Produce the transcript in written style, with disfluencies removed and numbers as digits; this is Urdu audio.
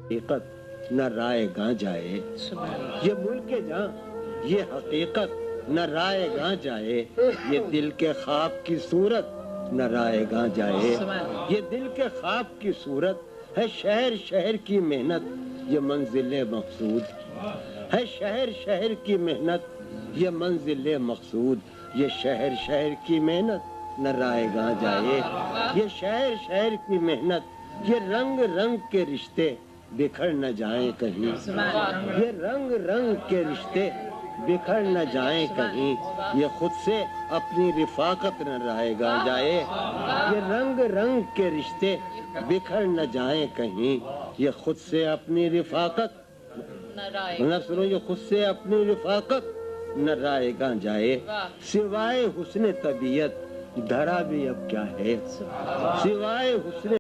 حقیقت نہ رائے گاں جائے، یہ ملک جہاں یہ حقیقت نہ رائے گاں جائے، یہ دل کے خواب کی صورت نہ رائے گاں جائے، یہ دل کے خواب کی صورت ہے شہر شہر کی محنت یہ منزل مقصود ہے، شہر شہر کی محنت یہ منزل مقصود، یہ شہر شہر کی محنت نہ رائے گاں جائے، یہ شہر شہر کی محنت یہ رنگ رنگ کے رشتے بکھر نہ جائیں کہیں، یہ رنگ رنگ کے رشتے بکھر نہ جائیں کہیں، یہ خود سے اپنی رفاقت نہ رائے گاں جائے، یہ رنگ رنگ کے رشتے بکھر نہ جائیں کہیں، یہ خود سے اپنی رفاقت یہ خود سے اپنی رفاقت نہ رائے گاں جائے، سوائے حسن طبیعت دھرا بھی اب کیا ہے، سوائے حسن